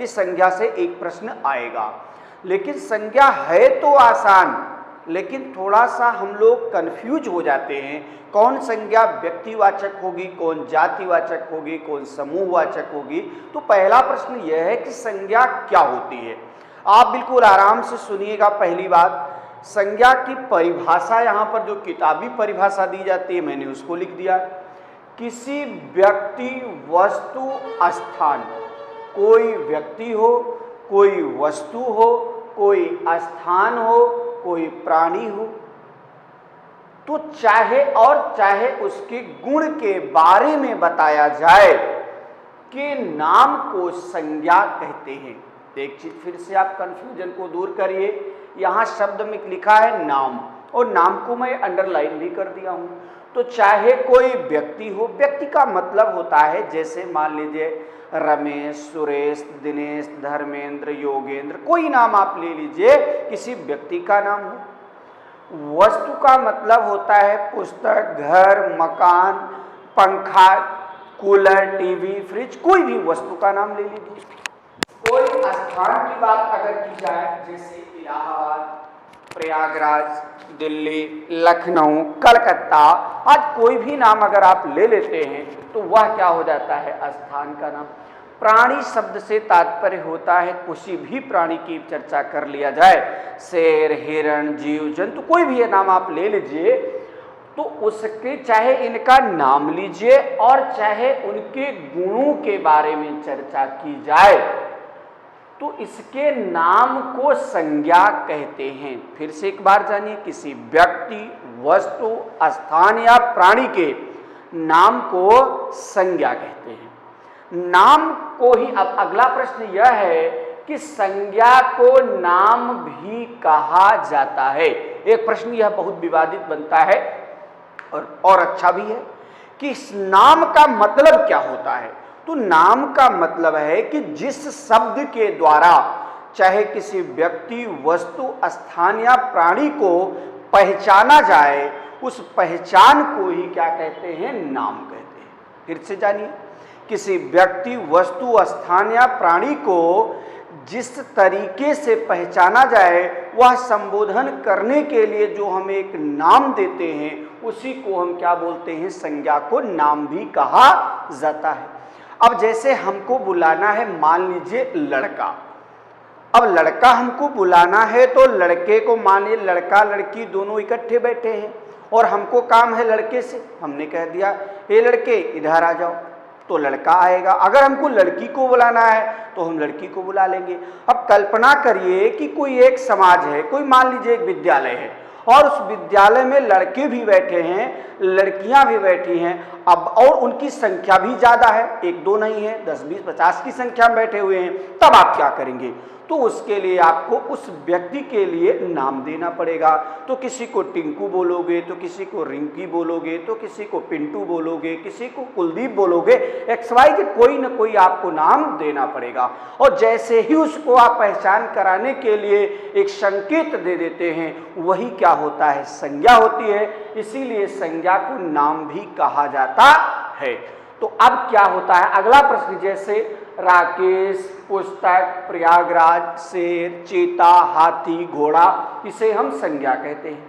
कि संज्ञा से एक प्रश्न आएगा। लेकिन संज्ञा है तो आसान, लेकिन थोड़ा सा हम लोग कंफ्यूज हो जाते हैं, कौन संज्ञा व्यक्तिवाचक होगी, कौन जातिवाचक होगी, कौन समूहवाचक होगी। तो पहला प्रश्न यह है कि संज्ञा क्या होती है। आप बिल्कुल आराम से सुनिएगा। पहली बात, संज्ञा की परिभाषा यहाँ पर जो किताबी परिभाषा दी जाती है मैंने उसको लिख दिया। किसी व्यक्ति, वस्तु, स्थान, कोई व्यक्ति हो, कोई वस्तु हो, कोई स्थान हो, कोई प्राणी हो, तो चाहे उसके गुण के बारे में बताया जाए कि नाम को संज्ञा कहते हैं। एक चीज फिर से आप कंफ्यूजन को दूर करिए। यहां शब्द में लिखा है नाम, और नाम को मैं अंडरलाइन भी कर दिया हूं। तो चाहे कोई व्यक्ति हो, व्यक्ति का मतलब होता है, जैसे मान लीजिए रमेश, सुरेश, दिनेश, धर्मेंद्र, योगेंद्र, कोई नाम आप ले लीजिए, किसी व्यक्ति का नाम हो। वस्तु का मतलब होता है पुस्तक, घर, मकान, पंखा, कूलर, टीवी, फ्रिज, कोई भी वस्तु का नाम ले लीजिए। कोई स्थान की बात अगर की जाए, जैसे इलाहाबाद, प्रयागराज, दिल्ली, लखनऊ, कलकत्ता, आज कोई भी नाम अगर आप ले लेते हैं तो वह क्या हो जाता है, स्थान का नाम। प्राणी शब्द से तात्पर्य होता है किसी भी प्राणी की चर्चा कर लिया जाए, शेर, हिरण, जीव जंतु, कोई भी नाम आप ले लीजिए, तो उसके चाहे इनका नाम लीजिए और चाहे उनके गुणों के बारे में चर्चा की जाए, तो इसके नाम को संज्ञा कहते हैं। फिर से एक बार जानिए, किसी व्यक्ति, वस्तु, स्थान या प्राणी के नाम को संज्ञा कहते हैं। नाम को ही, अब अगला प्रश्न यह है कि संज्ञा को नाम भी कहा जाता है। एक प्रश्न यह बहुत विवादित बनता है और अच्छा भी है कि इस नाम का मतलब क्या होता है। तो नाम का मतलब है कि जिस शब्द के द्वारा चाहे किसी व्यक्ति, वस्तु, स्थान या प्राणी को पहचाना जाए, उस पहचान को ही क्या कहते हैं, नाम कहते हैं। फिर से जानिए, किसी व्यक्ति, वस्तु, स्थान या प्राणी को जिस तरीके से पहचाना जाए, वह संबोधन करने के लिए जो हम एक नाम देते हैं, उसी को हम क्या बोलते हैं, संज्ञा को नाम भी कहा जाता है। अब जैसे हमको बुलाना है, मान लीजिए लड़का, अब लड़का हमको बुलाना है, तो लड़के को, मानिए लड़का लड़की दोनों इकट्ठे बैठे हैं और हमको काम है लड़के से, हमने कह दिया हे लड़के इधर आ जाओ, तो लड़का आएगा। अगर हमको लड़की को बुलाना है तो हम लड़की को बुला लेंगे। अब कल्पना करिए कि कोई एक समाज है, कोई मान लीजिए एक विद्यालय है, और उस विद्यालय में लड़के भी बैठे हैं, लड़कियां भी बैठी हैं, अब और उनकी संख्या भी ज्यादा है, एक दो नहीं है, 10, 20, 50 की संख्या में बैठे हुए हैं। तब आप क्या करेंगे, तो उसके लिए आपको उस व्यक्ति के लिए नाम देना पड़ेगा। तो किसी को टिंकू बोलोगे, तो किसी को रिंकी बोलोगे, तो किसी को पिंटू बोलोगे, किसी को कुलदीप बोलोगे, XYZ कोई न कोई आपको नाम देना पड़ेगा। और जैसे ही उसको आप पहचान कराने के लिए एक संकेत दे देते हैं, वही क्या होता है, संज्ञा होती है। इसीलिए संज्ञा को नाम भी कहा जाता है। तो अब क्या होता है, अगला प्रश्न, जैसे राकेश, पुस्तक, प्रयागराज, शेर, चीता, हाथी, घोड़ा, इसे हम संज्ञा कहते हैं।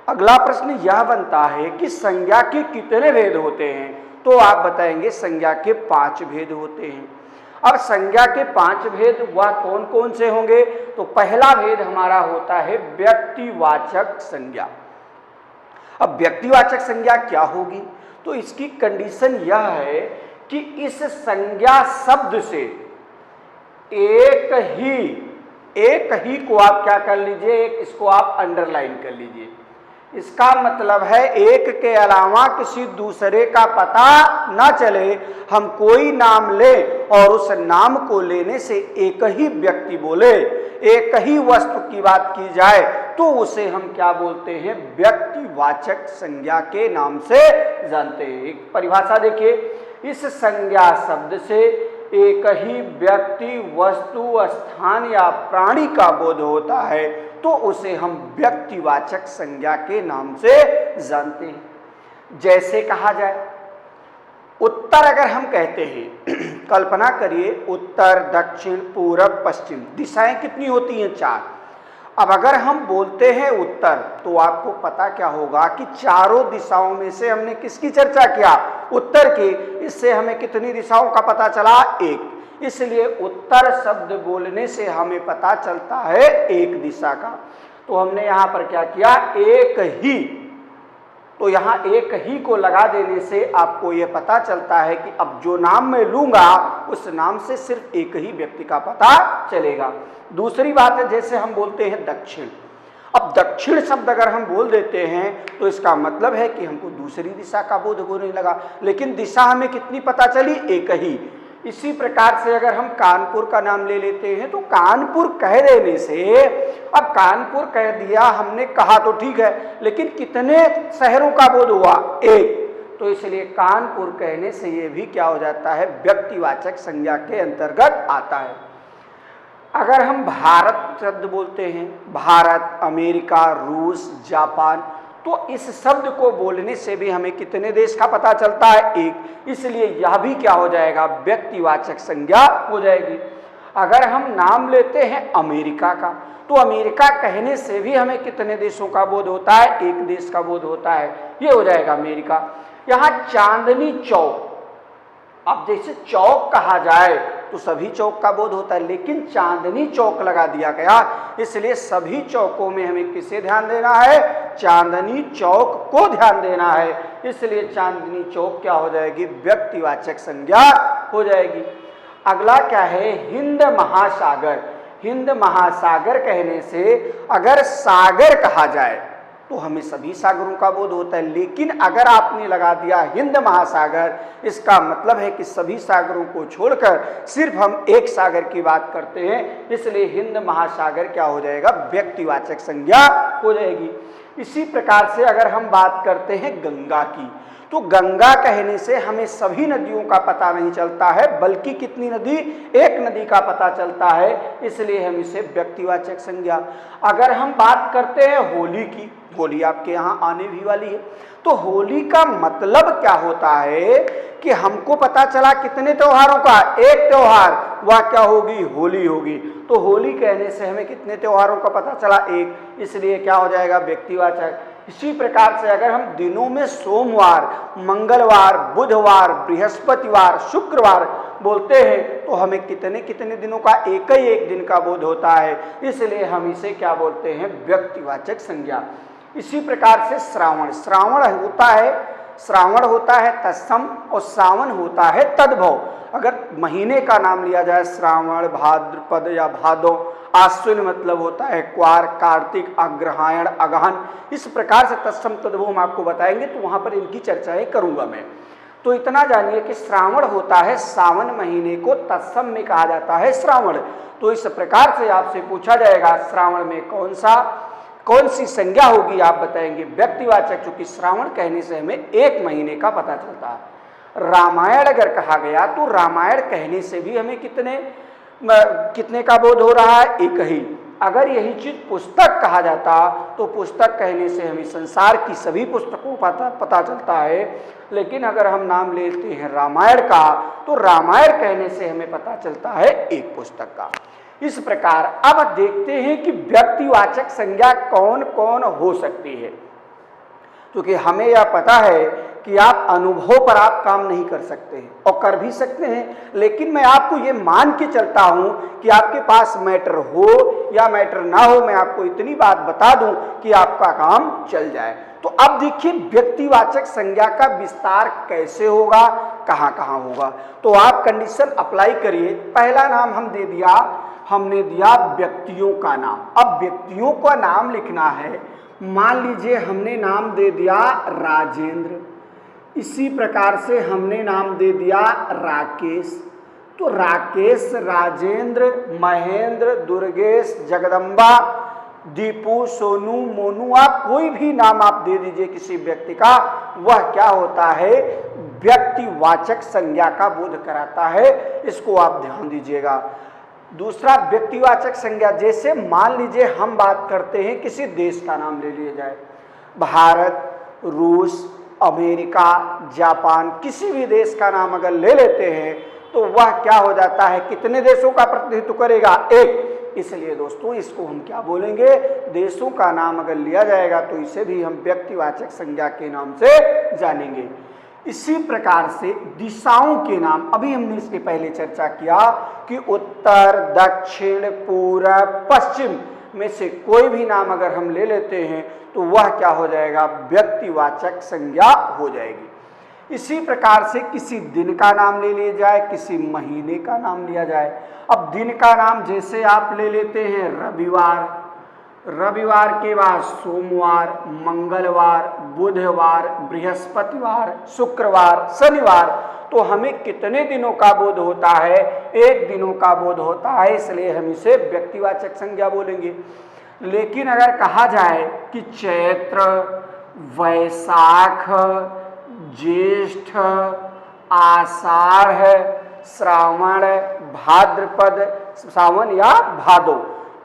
अगला प्रश्न यह बनता है कि संज्ञा के कितने भेद होते हैं। तो आप बताएंगे संज्ञा के 5 भेद होते हैं। अब संज्ञा के 5 भेद वह कौन कौन से होंगे। तो पहला भेद हमारा होता है व्यक्तिवाचक संज्ञा। अब व्यक्तिवाचक संज्ञा क्या होगी, तो इसकी कंडीशन यह है कि इस संज्ञा शब्द से एक ही को आप क्या कर लीजिए, इसको आप अंडरलाइन कर लीजिए। इसका मतलब है एक के अलावा किसी दूसरे का पता ना चले, हम कोई नाम ले और उस नाम को लेने से एक ही व्यक्ति बोले, एक ही वस्तु की बात की जाए, तो उसे हम क्या बोलते हैं, व्यक्तिवाचक संज्ञा के नाम से जानते हैं। एक परिभाषा देखिए, इस संज्ञा शब्द से एक ही व्यक्ति, वस्तु, स्थान या प्राणी का बोध होता है, तो उसे हम व्यक्तिवाचक संज्ञा के नाम से जानते हैं। जैसे कहा जाए, उत्तर अगर हम कहते हैं कल्पना करिए उत्तर, दक्षिण, पूरब, पश्चिम, दिशाएं कितनी होती हैं? 4। अब अगर हम बोलते हैं उत्तर, तो आपको पता क्या होगा कि चारों दिशाओं में से हमने किसकी चर्चा किया? उत्तर की। इससे हमें कितनी दिशाओं का पता चला? 1। इसलिए उत्तर शब्द बोलने से हमें पता चलता है एक दिशा का। तो हमने यहां पर क्या किया? एक ही। तो यहाँ एक ही को लगा देने से आपको यह पता चलता है कि अब जो नाम मैं लूंगा उस नाम से सिर्फ एक ही व्यक्ति का पता चलेगा। दूसरी बात है, जैसे हम बोलते हैं दक्षिण। अब दक्षिण शब्द अगर हम बोल देते हैं तो इसका मतलब है कि हमको दूसरी दिशा का बोध होने लगा, लेकिन दिशा हमें कितनी पता चली? एक ही। इसी प्रकार से अगर हम कानपुर का नाम ले लेते हैं तो कानपुर कह देने से, अब कानपुर कह दिया हमने, कहा तो ठीक है, लेकिन कितने शहरों का बोध हुआ? एक। तो इसलिए कानपुर कहने से ये भी क्या हो जाता है? व्यक्तिवाचक संज्ञा के अंतर्गत आता है। अगर हम भारत शब्द बोलते हैं, भारत, अमेरिका, रूस, जापान, तो इस शब्द को बोलने से भी हमें कितने देश का पता चलता है? एक। इसलिए यह भी क्या हो जाएगा? व्यक्तिवाचक संज्ञा हो जाएगी। अगर हम नाम लेते हैं अमेरिका का, तो अमेरिका कहने से भी हमें कितने देशों का बोध होता है? एक देश का बोध होता है, ये हो जाएगा अमेरिका। यहाँ चांदनी चौक, अब जैसे चौक कहा जाए तो सभी चौक का बोध होता है, लेकिन चांदनी चौक लगा दिया गया, इसलिए सभी चौकों में हमें किसे ध्यान देना है? चांदनी चौक को ध्यान देना है। इसलिए चांदनी चौक क्या हो जाएगी? व्यक्तिवाचक संज्ञा हो जाएगी। अगला क्या है? हिंद महासागर। हिंद महासागर कहने से अगर सागर कहा जाए तो हमें सभी सागरों का बोध होता है, लेकिन अगर आपने लगा दिया हिंद महासागर, इसका मतलब है कि सभी सागरों को छोड़कर सिर्फ हम एक सागर की बात करते हैं, इसलिए हिंद महासागर क्या हो जाएगा? व्यक्तिवाचक संज्ञा हो जाएगी। इसी प्रकार से अगर हम बात करते हैं गंगा की, तो गंगा कहने से हमें सभी नदियों का पता नहीं चलता है, बल्कि कितनी नदी? एक नदी का पता चलता है, इसलिए हम इसे व्यक्तिवाचक संज्ञा। अगर हम बात करते हैं होली की, होली आपके यहाँ आने भी वाली है, तो होली का मतलब क्या होता है कि हमको पता चला कितने त्योहारों का? एक त्योहार, वह क्या होगी? होली होगी। तो होली कहने से हमें कितने त्योहारों का पता चला? एक, इसलिए क्या हो जाएगा? व्यक्तिवाचक। इसी प्रकार से अगर हम दिनों में सोमवार, मंगलवार, बुधवार, बृहस्पतिवार, शुक्रवार बोलते हैं तो हमें कितने कितने दिनों का? एक ही एक दिन का बोध होता है, इसलिए हम इसे क्या बोलते हैं? व्यक्तिवाचक संज्ञा। इसी प्रकार से श्रावण, श्रावण होता है तत्सम और सावन होता है तद्भव। अगर महीने का नाम लिया जाए, श्रावण, भाद्रपद या भादो, आश्विन मतलब होता है क्वार, कार्तिक, अग्रहायण, अगहन, इस प्रकार से तत्सम तद्भव हम आपको बताएंगे, तो वहां पर इनकी चर्चाएं करूंगा मैं। तो इतना जानिए कि श्रावण होता है सावन महीने को, तत्सम में कहा जाता है श्रावण। तो इस प्रकार से आपसे पूछा जाएगा श्रावण में कौन सी संज्ञा होगी, आप बताएंगे व्यक्तिवाचक, क्योंकि श्रावण कहने से हमें एक महीने का पता चलता है। रामायण अगर कहा गया तो रामायण कहने से भी हमें कितने का बोध हो रहा है? एक ही। अगर यही चीज पुस्तक कहा जाता तो पुस्तक कहने से हमें संसार की सभी पुस्तकों का पता चलता है, लेकिन अगर हम नाम लेते हैं रामायण का तो रामायण कहने से हमें पता चलता है एक पुस्तक का। इस प्रकार अब देखते हैं कि व्यक्तिवाचक संज्ञा कौन कौन हो सकती है, क्योंकि हमें यह पता है कि आप अनुभव पर आप काम नहीं कर सकते हैं और कर भी सकते हैं, लेकिन मैं आपको ये मान के चलता हूं कि आपके पास मैटर हो या मैटर ना हो, मैं आपको इतनी बात बता दूं कि आपका काम चल जाए। तो अब देखिए व्यक्तिवाचक संज्ञा का विस्तार कैसे होगा, कहां कहां होगा। तो आप कंडीशन अप्लाई करिए। पहला नाम हमने दिया व्यक्तियों का नाम। अब व्यक्तियों का नाम लिखना है। मान लीजिए हमने नाम दे दिया राजेंद्र, इसी प्रकार से हमने नाम दे दिया राकेश। तो राकेश, राजेंद्र, महेंद्र, दुर्गेश, जगदम्बा, दीपू, सोनू, मोनू, आप कोई भी नाम आप दे दीजिए किसी व्यक्ति का, वह क्या होता है? व्यक्तिवाचक संज्ञा का बोध कराता है। इसको आप ध्यान दीजिएगा। दूसरा व्यक्तिवाचक संज्ञा, जैसे मान लीजिए हम बात करते हैं किसी देश का नाम ले लिया जाए, भारत, रूस, अमेरिका, जापान, किसी भी देश का नाम अगर ले लेते हैं तो वह क्या हो जाता है, कितने देशों का प्रतिनिधित्व करेगा, एक। इसलिए दोस्तों इसको हम क्या बोलेंगे, देशों का नाम अगर लिया जाएगा तो इसे भी हम व्यक्तिवाचक संज्ञा के नाम से जानेंगे। इसी प्रकार से दिशाओं के नाम, अभी हमने इसके पहले चर्चा किया कि उत्तर, दक्षिण, पूरब, पश्चिम में से कोई भी नाम अगर हम ले लेते हैं तो वह क्या हो जाएगा, व्यक्तिवाचक संज्ञा हो जाएगी। इसी प्रकार से किसी दिन का नाम ले लिया जाए, किसी महीने का नाम लिया जाए। अब दिन का नाम जैसे आप ले लेते हैं रविवार, रविवार के बाद सोमवार, मंगलवार, बुधवार, बृहस्पतिवार, शुक्रवार, शनिवार, तो हमें कितने दिनों का बोध होता है, एक दिनों का बोध होता है, इसलिए हम इसे व्यक्तिवाचक संज्ञा बोलेंगे। लेकिन अगर कहा जाए कि चैत्र, वैशाख, ज्येष्ठ, आषाढ़, श्रावण, भाद्रपद, सावन या भादो,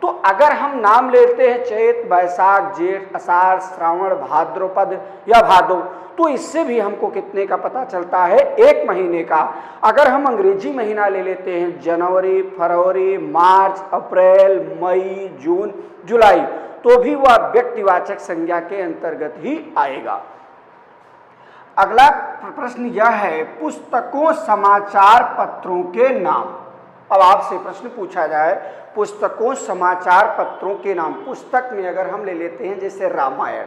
तो अगर हम नाम लेते हैं चैत, वैशाख, जेठ, आषाढ़, श्रावण, भाद्रपद या भादो, तो इससे भी हमको कितने का पता चलता है, एक महीने का। अगर हम अंग्रेजी महीना ले लेते हैं जनवरी, फरवरी, मार्च, अप्रैल, मई, जून, जुलाई, तो भी वह व्यक्तिवाचक संज्ञा के अंतर्गत ही आएगा। अगला प्रश्न यह है, पुस्तकों, समाचार पत्रों के नाम। अब आपसे प्रश्न पूछा जाए, पुस्तकों, समाचार पत्रों के नाम। पुस्तक में अगर हम ले लेते हैं जैसे रामायण,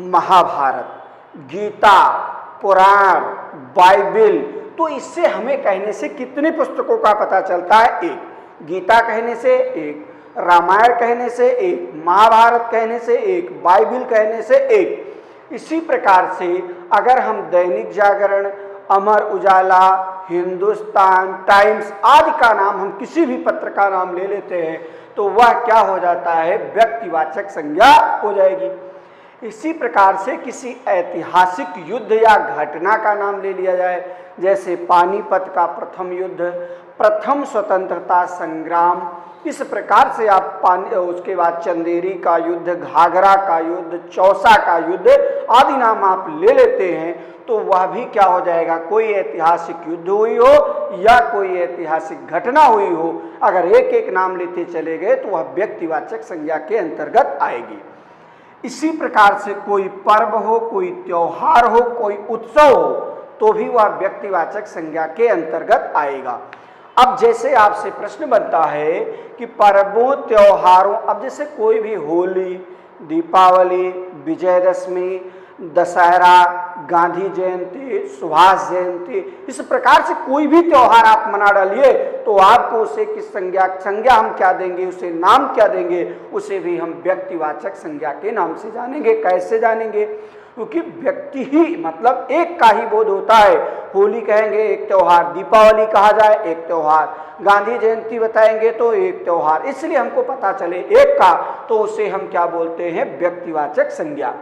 महाभारत, गीता, पुराण, बाइबिल, तो इससे हमें कहने से कितने पुस्तकों का पता चलता है, एक। गीता कहने से एक, रामायण कहने से एक, महाभारत कहने से एक, बाइबिल कहने से एक। इसी प्रकार से अगर हम दैनिक जागरण, अमर उजाला, हिंदुस्तान टाइम्स आदि का नाम, हम किसी भी पत्र का नाम ले लेते हैं तो वह क्या हो जाता है, व्यक्तिवाचक संज्ञा हो जाएगी। इसी प्रकार से किसी ऐतिहासिक युद्ध या घटना का नाम ले लिया जाए, जैसे पानीपत का प्रथम युद्ध, प्रथम स्वतंत्रता संग्राम, इस प्रकार से आप उसके बाद चंदेरी का युद्ध, घाघरा का युद्ध, चौसा का युद्ध आदि नाम आप ले लेते हैं, तो वह भी क्या हो जाएगा, कोई ऐतिहासिक युद्ध हुई हो या कोई ऐतिहासिक घटना हुई हो, अगर एक एक नाम लेते चले गए तो वह व्यक्तिवाचक संज्ञा के अंतर्गत आएगी। इसी प्रकार से कोई पर्व हो, कोई त्योहार हो, कोई उत्सव हो, तो भी वह व्यक्तिवाचक संज्ञा के अंतर्गत आएगा। अब जैसे आपसे प्रश्न बनता है कि पर्वों, त्योहारों, अब जैसे कोई भी होली, दीपावली, विजयदशमी, दशहरा, गांधी जयंती, सुभाष जयंती, इस प्रकार से कोई भी त्योहार आप मना डालिए तो आपको उसे किस संज्ञा हम क्या देंगे, उसे नाम क्या देंगे, उसे भी हम व्यक्तिवाचक संज्ञा के नाम से जानेंगे। कैसे जानेंगे, क्योंकि व्यक्ति ही मतलब एक का ही बोध होता है। होली कहेंगे एक त्योहार, दीपावली कहा जाए एक त्योहार, गांधी जयंती बताएंगे तो एक त्योहार, इसलिए हमको पता चले एक का, तो उसे हम क्या बोलते हैं, व्यक्तिवाचक संज्ञा।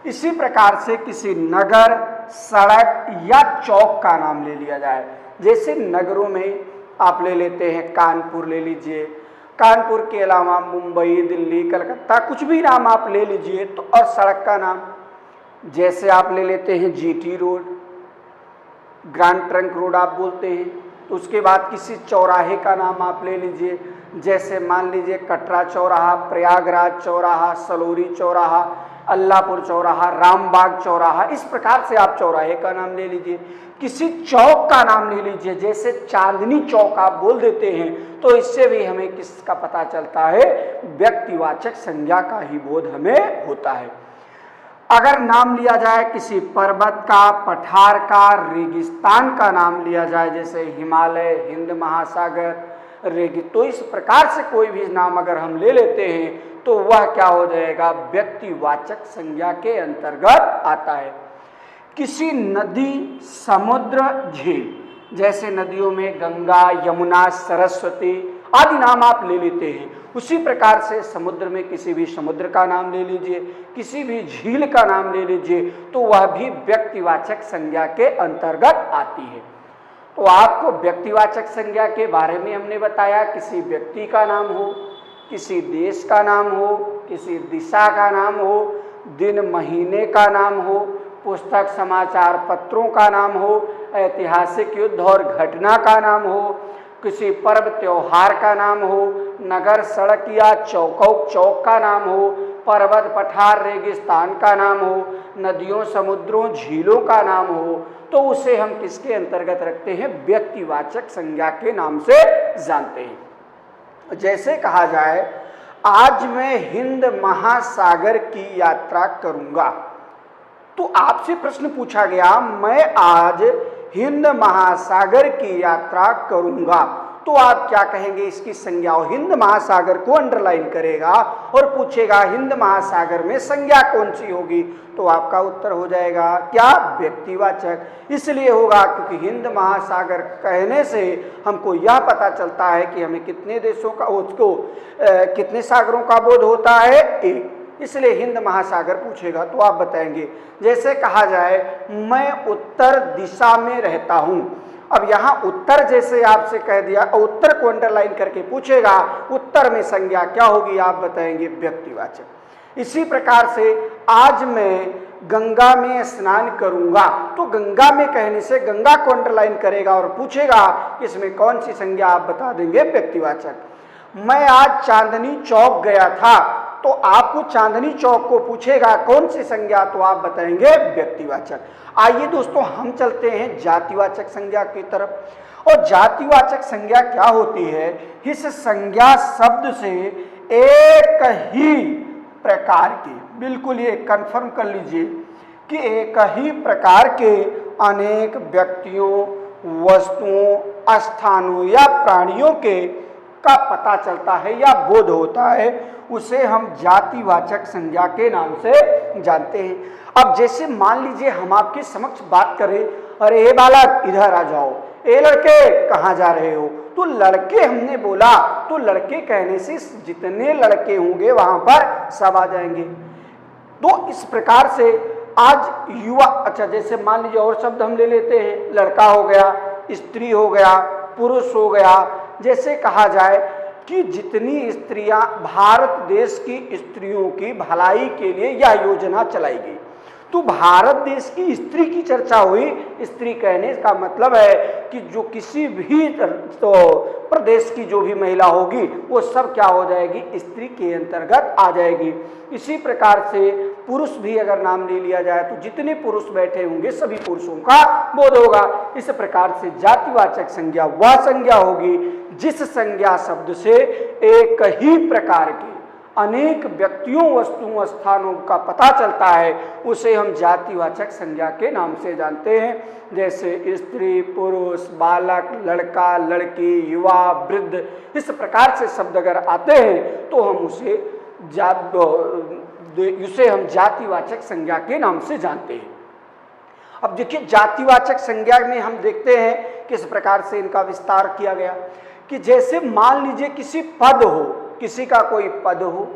इसी प्रकार से किसी नगर, सड़क या चौक का नाम ले लिया जाए, जैसे नगरों में आप ले लेते हैं कानपुर ले लीजिए, कानपुर के अलावा मुंबई, दिल्ली, कलकत्ता, कुछ भी नाम आप ले लीजिए। तो और सड़क का नाम जैसे आप ले लेते हैं GT road, grand trunk road आप बोलते हैं। तो उसके बाद किसी चौराहे का नाम आप ले लीजिए, जैसे मान लीजिए कटरा चौराहा, प्रयागराज चौराहा, सलोरी चौराहा, अल्लाहपुर चौराहा, रामबाग चौराहा, इस प्रकार से आप चौराहे का नाम ले लीजिए। किसी चौक का नाम ले लीजिए, जैसे चांदनी चौक आप बोल देते हैं, तो इससे भी हमें किसका पता चलता है, व्यक्तिवाचक संज्ञा का ही बोध हमें होता है। अगर नाम लिया जाए किसी पर्वत का, पठार का, रेगिस्तान का नाम लिया जाए, जैसे हिमालय, हिंद महासागर, तो इस प्रकार से कोई भी नाम अगर हम ले लेते हैं तो वह क्या हो जाएगा, व्यक्तिवाचक संज्ञा के अंतर्गत आता है। किसी नदी, समुद्र, झील, जैसे नदियों में गंगा, यमुना, सरस्वती आदि नाम आप ले लेते हैं, उसी प्रकार से समुद्र में किसी भी समुद्र का नाम ले लीजिए, किसी भी झील का नाम ले लीजिए, तो वह भी व्यक्तिवाचक संज्ञा के अंतर्गत आती है। तो आपको व्यक्तिवाचक संज्ञा के बारे में हमने बताया, किसी व्यक्ति का नाम हो, किसी देश का नाम हो, किसी दिशा का नाम हो, दिन महीने का नाम हो, पुस्तक समाचार पत्रों का नाम हो, ऐतिहासिक युद्ध और घटना का नाम हो, किसी पर्व त्योहार का नाम हो, नगर सड़क या चौक का नाम हो, पर्वत पठार रेगिस्तान का नाम हो, नदियों समुद्रों झीलों का नाम हो, तो उसे हम किसके अंतर्गत रखते हैं? व्यक्तिवाचक संज्ञा के नाम से जानते हैं। जैसे कहा जाए आज मैं हिंद महासागर की यात्रा करूंगा, तो आपसे प्रश्न पूछा गया मैं आज हिंद महासागर की यात्रा करूंगा, तो आप क्या कहेंगे? इसकी संज्ञा हो, हिंद महासागर को अंडरलाइन करेगा और पूछेगा हिंद महासागर में संज्ञा कौन सी होगी, तो आपका उत्तर हो जाएगा क्या? व्यक्तिवाचक। इसलिए होगा क्योंकि हिंद महासागर कहने से हमको यह पता चलता है कि हमें कितने देशों का उसको कितने सागरों का बोध होता है? एक। इसलिए हिंद महासागर पूछेगा तो आप बताएंगे। जैसे कहा जाए मैं उत्तर दिशा में रहता हूं, अब यहां उत्तर जैसे आपसे कह दिया, उत्तर को अंडरलाइन करके पूछेगा उत्तर में संज्ञा क्या होगी? आप बताएंगे व्यक्तिवाचक। इसी प्रकार से आज मैं गंगा में स्नान करूंगा, तो गंगा में कहने से गंगा को अंडरलाइन करेगा और पूछेगा इसमें कौन सी संज्ञा? आप बता देंगे व्यक्तिवाचक। मैं आज चांदनी चौक गया था, तो आपको चांदनी चौक को पूछेगा कौन सी संज्ञा, तो आप बताएंगे व्यक्तिवाचक। आइए दोस्तों हम चलते हैं जातिवाचक संज्ञा की तरफ। और जातिवाचक संज्ञा क्या होती है? इस संज्ञा शब्द से एक ही प्रकार के, बिल्कुल ये कंफर्म कर लीजिए कि एक ही प्रकार के अनेक व्यक्तियों, वस्तुओं, स्थानों या प्राणियों के का पता चलता है या बोध होता है, उसे हम जातिवाचक संज्ञा के नाम से जानते हैं। अब जैसे मान लीजिए हम आपके समक्ष बात करें, अरे ए बालक इधर आ जाओ, ए लड़के कहाँ जा रहे हो, तो लड़के हमने बोला, तो लड़के कहने से जितने लड़के होंगे वहां पर सब आ जाएंगे। तो इस प्रकार से आज युवा, अच्छा जैसे मान लीजिए और शब्द हम ले लेते हैं, लड़का हो गया, स्त्री हो गया, पुरुष हो गया। जैसे कहा जाए कि जितनी स्त्रियां, भारत देश की स्त्रियों की भलाई के लिए यह योजना चलाई गई, तो भारत देश की स्त्री की चर्चा हुई। स्त्री कहने का मतलब है कि जो किसी भी तो प्रदेश की जो भी महिला होगी वो सब क्या हो जाएगी? स्त्री के अंतर्गत आ जाएगी। इसी प्रकार से पुरुष भी अगर नाम ले लिया जाए तो जितने पुरुष बैठे होंगे सभी पुरुषों का बोध होगा। इस प्रकार से जातिवाचक संज्ञा वह संज्ञा होगी जिस संज्ञा शब्द से एक ही प्रकार के अनेक व्यक्तियों, वस्तुओं, स्थानों का पता चलता है, उसे हम जातिवाचक संज्ञा के नाम से जानते हैं। जैसे स्त्री, पुरुष, बालक, लड़का, लड़की, युवा, वृद्ध, इस प्रकार से शब्द अगर आते हैं तो हम उसे हम जातिवाचक संज्ञा के नाम से जानते हैं। अब देखिए जातिवाचक संज्ञा में हम देखते हैं किस प्रकार से इनका विस्तार किया गया कि जैसे मान लीजिए किसी पद हो, किसी का कोई पद हो,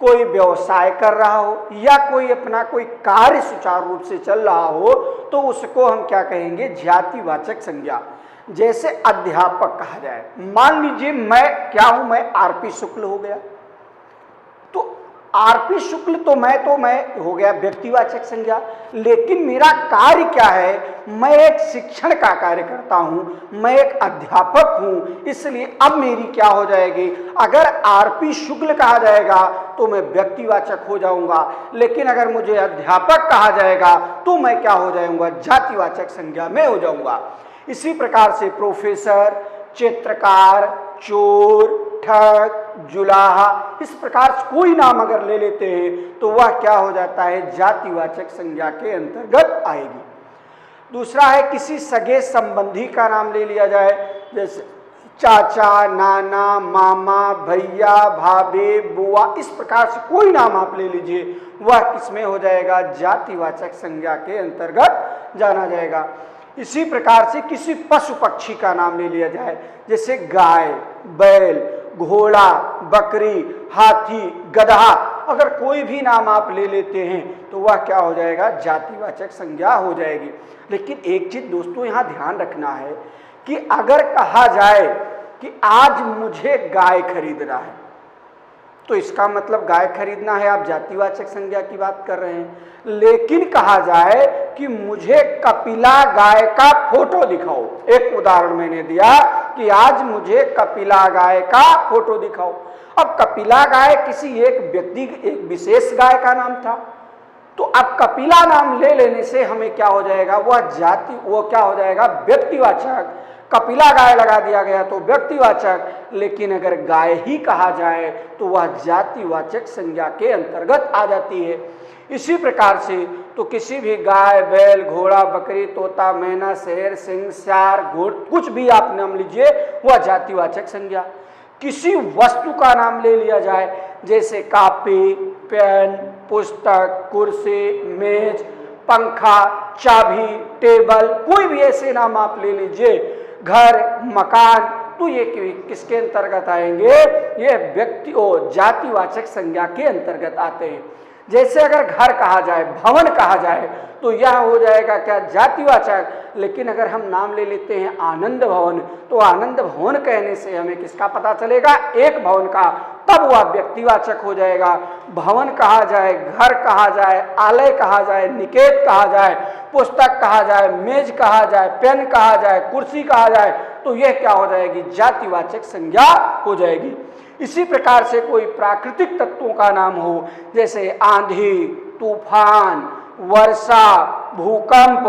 कोई व्यवसाय कर रहा हो या कोई अपना कोई कार्य सुचारू रूप से चल रहा हो, तो उसको हम क्या कहेंगे? जातिवाचक संज्ञा। जैसे अध्यापक कहा जाए, मान लीजिए मैं क्या हूं? मैं आरपी शुक्ल हो गया, तो आरपी शुक्ल तो मैं हो गया व्यक्तिवाचक संज्ञा। लेकिन मेरा कार्य क्या है? मैं एक शिक्षण का कार्य करता हूं, मैं एक अध्यापक हूं, इसलिए अब मेरी क्या हो जाएगी? अगर आरपी शुक्ल कहा जाएगा तो मैं व्यक्तिवाचक हो जाऊंगा, लेकिन अगर मुझे अध्यापक कहा जाएगा तो मैं क्या हो जाऊंगा? जातिवाचक संज्ञा में हो जाऊंगा। इसी प्रकार से प्रोफेसर, चित्रकार, चोर, ठग, जुलाहा, इस प्रकार से कोई नाम अगर ले लेते हैं तो वह क्या हो जाता है? जातिवाचक संज्ञा के अंतर्गत आएगी। दूसरा है किसी सगे संबंधी का नाम ले लिया जाए, जैसे चाचा, नाना, मामा, भैया, भाभी, बुआ, इस प्रकार से कोई नाम आप ले लीजिए, वह किसमें हो जाएगा? जातिवाचक संज्ञा के अंतर्गत जाना जाएगा। इसी प्रकार से किसी पशु पक्षी का नाम ले लिया जाए, जैसे गाय, बैल, घोड़ा, बकरी, हाथी, गधा, अगर कोई भी नाम आप ले लेते हैं तो वह क्या हो जाएगा? जातिवाचक संज्ञा हो जाएगी। लेकिन एक चीज दोस्तों यहां ध्यान रखना है कि अगर कहा जाए कि आज मुझे गाय खरीदना है, तो इसका मतलब गाय खरीदना है, आप जातिवाचक संज्ञा की बात कर रहे हैं। लेकिन कहा जाए कि मुझे कपिला गाय का फोटो दिखाओ, एक उदाहरण मैंने दिया कि आज मुझे कपिला गाय का फोटो दिखाओ। अब कपिला गाय किसी एक व्यक्ति, एक विशेष गाय का नाम था, तो अब कपिला नाम ले लेने से हमें क्या हो जाएगा, वह जाति, वो क्या हो जाएगा, व्यक्तिवाचक। कपिला गाय लगा दिया गया तो व्यक्तिवाचक, लेकिन अगर गाय ही कहा जाए तो वह जातिवाचक संज्ञा के अंतर्गत आ जाती है। इसी प्रकार से तो किसी भी गाय, बैल, घोड़ा, बकरी, तोता, मैना, शेर, सिंह, सियार, घोड़, कुछ भी आप नाम लीजिए, वह जातिवाचक संज्ञा। किसी वस्तु का नाम ले लिया जाए, जैसे कापी, पेन, पुस्तक, कुर्सी, मेज, पंखा, चाबी, टेबल, कोई भी ऐसे नाम आप ले लीजिए, घर, मकान, तो ये किसके अंतर्गत आएंगे, ये व्यक्ति और जातिवाचक संज्ञा के अंतर्गत आते हैं। जैसे अगर घर कहा जाए, भवन कहा जाए, तो यह हो जाएगा क्या, जातिवाचक। लेकिन अगर हम नाम ले लेते हैं आनंद भवन, तो आनंद भवन कहने से हमें किसका पता चलेगा, एक भवन का, तब वह व्यक्तिवाचक हो जाएगा। भवन कहा जाए, घर कहा जाए, आलय कहा जाए, निकेत कहा जाए, पुस्तक कहा जाए, मेज कहा जाए, पेन कहा जाए, कुर्सी कहा जाए, तो यह क्या हो जाएगी, जातिवाचक संज्ञा हो जाएगी। इसी प्रकार से कोई प्राकृतिक तत्वों का नाम हो, जैसे आंधी, तूफान, वर्षा, भूकंप,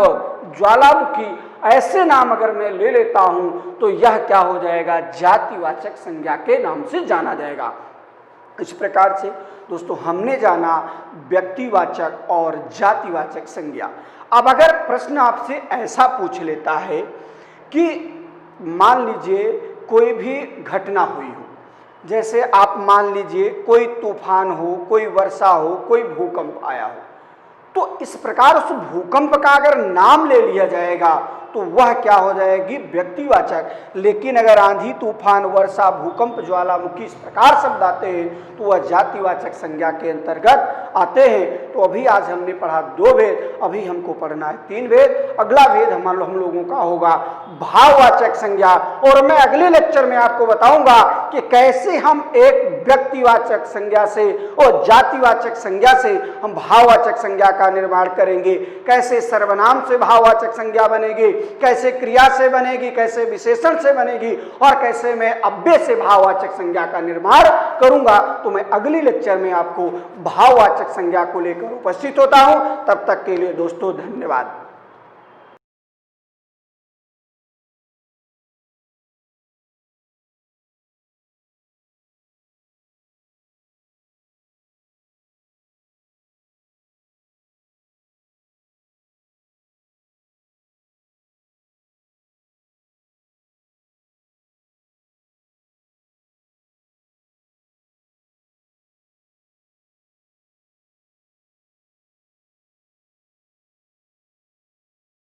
ज्वालामुखी, ऐसे नाम अगर मैं ले लेता हूं तो यह क्या हो जाएगा, जातिवाचक संज्ञा के नाम से जाना जाएगा। इस प्रकार से दोस्तों हमने जाना व्यक्तिवाचक और जातिवाचक संज्ञा। अब अगर प्रश्न आपसे ऐसा पूछ लेता है कि मान लीजिए कोई भी घटना हुई हो, जैसे आप मान लीजिए कोई तूफान हो, कोई वर्षा हो, कोई भूकंप आया हो, तो इस प्रकार उस भूकंप का अगर नाम ले लिया जाएगा तो वह क्या हो जाएगी, व्यक्तिवाचक। लेकिन अगर आंधी, तूफान, वर्षा, भूकंप, ज्वालामुखी इस प्रकार शब्द आते हैं तो वह जातिवाचक संज्ञा के अंतर्गत आते हैं। तो अभी आज हमने पढ़ा 2 भेद, अभी हमको पढ़ना है 3 भेद। अगला भेद हम लोगों का होगा भाववाचक संज्ञा, और मैं अगले लेक्चर में आपको बताऊंगा कि कैसे हम एक व्यक्तिवाचक संज्ञा से और जातिवाचक संज्ञा से हम भाववाचक संज्ञा का निर्माण करेंगे, कैसे सर्वनाम से भाववाचक संज्ञा बनेगी, कैसे क्रिया से बनेगी, कैसे विशेषण से बनेगी, और कैसे मैं अव्यय से भाववाचक संज्ञा का निर्माण करूंगा। तो मैं अगली लेक्चर में आपको भाववाचक संज्ञा को लेकर उपस्थित होता हूं। तब तक के लिए दोस्तों धन्यवाद।